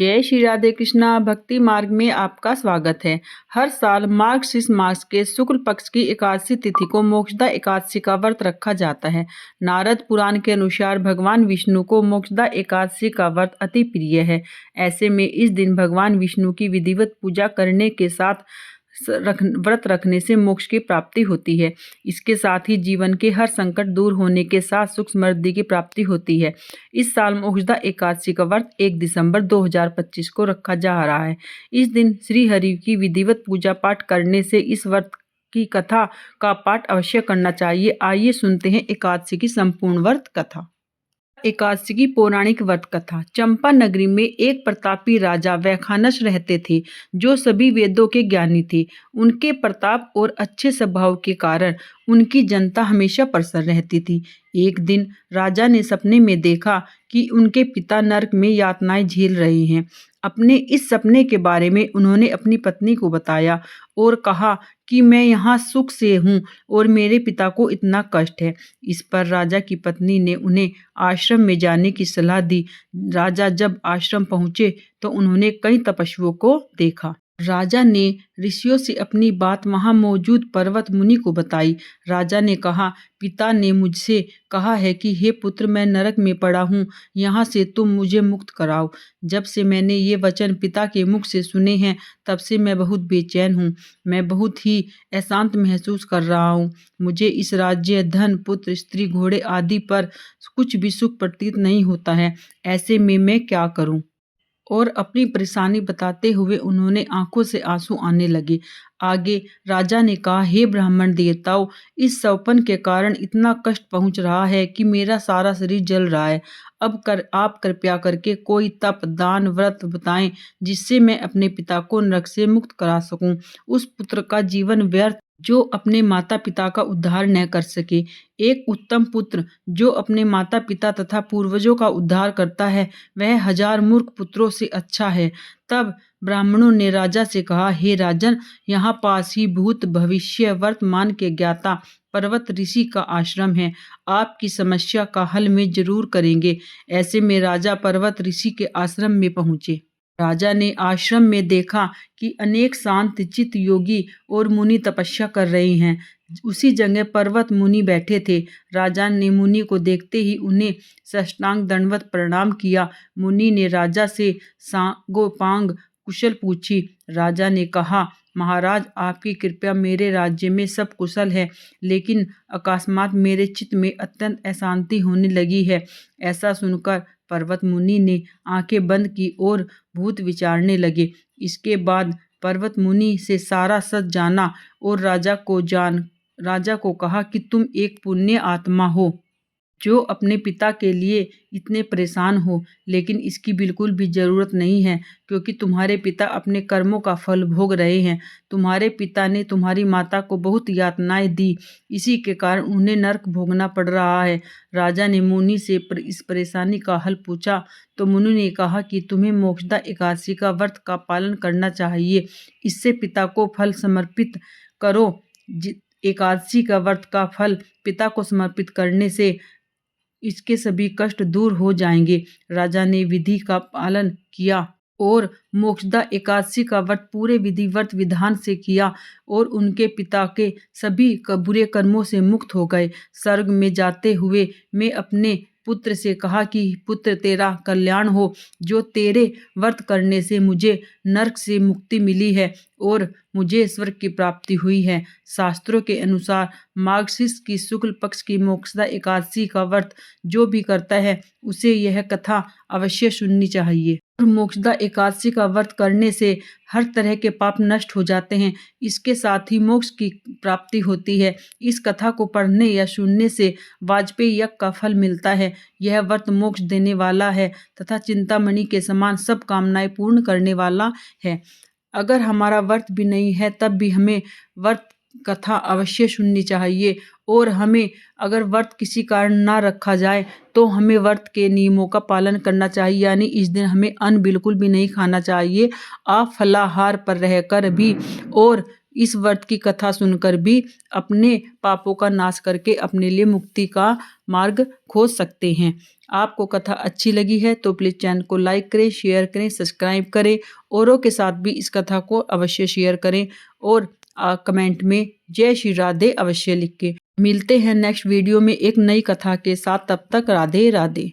जय श्री राधे कृष्णा। भक्ति मार्ग में आपका स्वागत है। हर साल मार्गशीर्ष मास के शुक्ल पक्ष की एकादशी तिथि को मोक्षदा एकादशी का व्रत रखा जाता है। नारद पुराण के अनुसार भगवान विष्णु को मोक्षदा एकादशी का व्रत अति प्रिय है। ऐसे में इस दिन भगवान विष्णु की विधिवत पूजा करने के साथ व्रत रखने से मोक्ष की प्राप्ति होती है। इसके साथ ही जीवन के हर संकट दूर होने के साथ सुख समृद्धि की प्राप्ति होती है। इस साल मोक्षदा एकादशी का व्रत 1 दिसंबर 2025 को रखा जा रहा है। इस दिन श्री हरि की विधिवत पूजा पाठ करने से इस व्रत की कथा का पाठ अवश्य करना चाहिए। आइए सुनते हैं एकादशी की संपूर्ण व्रत कथा। एकादशी की पौराणिक व्रत कथा। चंपा नगरी में एक प्रतापी राजा वैखानस रहते थे, जो सभी वेदों के ज्ञानी थे। उनके प्रताप और अच्छे स्वभाव के कारण उनकी जनता हमेशा प्रसन्न रहती थी। एक दिन राजा ने सपने में देखा कि उनके पिता नरक में यातनाएं झेल रहे हैं। अपने इस सपने के बारे में उन्होंने अपनी पत्नी को बताया और कहा कि मैं यहाँ सुख से हूँ और मेरे पिता को इतना कष्ट है। इस पर राजा की पत्नी ने उन्हें आश्रम में जाने की सलाह दी। राजा जब आश्रम पहुँचे तो उन्होंने कई तपस्वियों को देखा। राजा ने ऋषियों से अपनी बात वहां मौजूद पर्वत मुनि को बताई। राजा ने कहा, पिता ने मुझसे कहा है कि हे पुत्र, मैं नरक में पड़ा हूँ, यहाँ से तुम मुझे मुक्त कराओ। जब से मैंने ये वचन पिता के मुख से सुने हैं, तब से मैं बहुत बेचैन हूँ। मैं बहुत ही अशांत महसूस कर रहा हूँ। मुझे इस राज्य, धन, पुत्र, स्त्री, घोड़े आदि पर कुछ भी सुख प्रतीत नहीं होता है। ऐसे में मैं क्या करूँ? और अपनी परेशानी बताते हुए उन्होंने आंखों से आंसू आने लगे। आगे राजा ने कहा, हे ब्राह्मण देवताओं, इस स्वप्न के कारण इतना कष्ट पहुंच रहा है कि मेरा सारा शरीर जल रहा है। आप कृपया करके कोई तप, दान, व्रत बताएं जिससे मैं अपने पिता को नरक से मुक्त करा सकूं। उस पुत्र का जीवन व्यर्थ जो अपने माता पिता का उद्धार न कर सके। एक उत्तम पुत्र जो अपने माता पिता तथा पूर्वजों का उद्धार करता है, वह 1000 मूर्ख पुत्रों से अच्छा है। तब ब्राह्मणों ने राजा से कहा, हे राजन, यहाँ पास ही भूत, भविष्य, वर्तमान के ज्ञाता पर्वत ऋषि का आश्रम है। आपकी समस्या का हल में जरूर करेंगे। ऐसे में राजा पर्वत ऋषि के आश्रम में पहुंचे। राजा ने आश्रम में देखा कि अनेक शांत चित्त योगी और मुनि तपस्या कर रहे हैं। उसी जगह पर्वत मुनि बैठे थे। राजा ने मुनि को देखते ही उन्हें साष्टांग दंडवत प्रणाम किया। मुनि ने राजा से सांगोपांग कुशल पूछी। राजा ने कहा, महाराज, आपकी कृपया, मेरे राज्य में सब कुशल है, लेकिन अकस्मात मेरे चित्त में अत्यंत अशांति होने लगी है। ऐसा सुनकर पर्वत मुनि ने आंखें बंद की और भूत विचारने लगे। इसके बाद पर्वत मुनि से सारा सच जाना और राजा को कहा कि तुम एक पुण्य आत्मा हो जो अपने पिता के लिए इतने परेशान हो, लेकिन इसकी बिल्कुल भी ज़रूरत नहीं है, क्योंकि तुम्हारे पिता अपने कर्मों का फल भोग रहे हैं। तुम्हारे पिता ने तुम्हारी माता को बहुत यातनाएं दी, इसी के कारण उन्हें नरक भोगना पड़ रहा है। राजा ने मुनि से इस परेशानी का हल पूछा तो मुनि ने कहा कि तुम्हें मोक्षदा एकादशी का व्रत का पालन करना चाहिए। इससे पिता को फल समर्पित करो। एकादशी का व्रत का फल पिता को समर्पित करने से इसके सभी कष्ट दूर हो जाएंगे। राजा ने विधि का पालन किया और मोक्षदा एकादशी का व्रत पूरे विधिवत विधान से किया और उनके पिता के सभी बुरे कर्मों से मुक्त हो गए। स्वर्ग में जाते हुए मैं अपने पुत्र से कहा कि पुत्र, तेरा कल्याण हो, जो तेरे व्रत करने से मुझे नरक से मुक्ति मिली है और मुझे स्वर्ग की प्राप्ति हुई है। शास्त्रों के अनुसार मार्गशीर्ष की शुक्ल पक्ष की मोक्षदा एकादशी का व्रत जो भी करता है, उसे यह कथा अवश्य सुननी चाहिए। और मोक्षदा एकादशी का व्रत करने से हर तरह के पाप नष्ट हो जाते हैं। इसके साथ ही मोक्ष की प्राप्ति होती है। इस कथा को पढ़ने या सुनने से वाजपेयी यज्ञ का फल मिलता है। यह व्रत मोक्ष देने वाला है तथा चिंतामणि के समान सब कामनाएं पूर्ण करने वाला है। अगर हमारा व्रत भी नहीं है, तब भी हमें व्रत कथा अवश्य सुननी चाहिए। और हमें अगर व्रत किसी कारण ना रखा जाए तो हमें व्रत के नियमों का पालन करना चाहिए, यानी इस दिन हमें अन्न बिल्कुल भी नहीं खाना चाहिए। आप फलाहार पर रहकर भी और इस व्रत की कथा सुनकर भी अपने पापों का नाश करके अपने लिए मुक्ति का मार्ग खोज सकते हैं। आपको कथा अच्छी लगी है तो प्लीज़ चैनल को लाइक करें, शेयर करें, सब्सक्राइब करें। औरों के साथ भी इस कथा को अवश्य शेयर करें और कमेंट में जय श्री राधे अवश्य लिख के। मिलते हैं नेक्स्ट वीडियो में एक नई कथा के साथ, तब तक राधे राधे।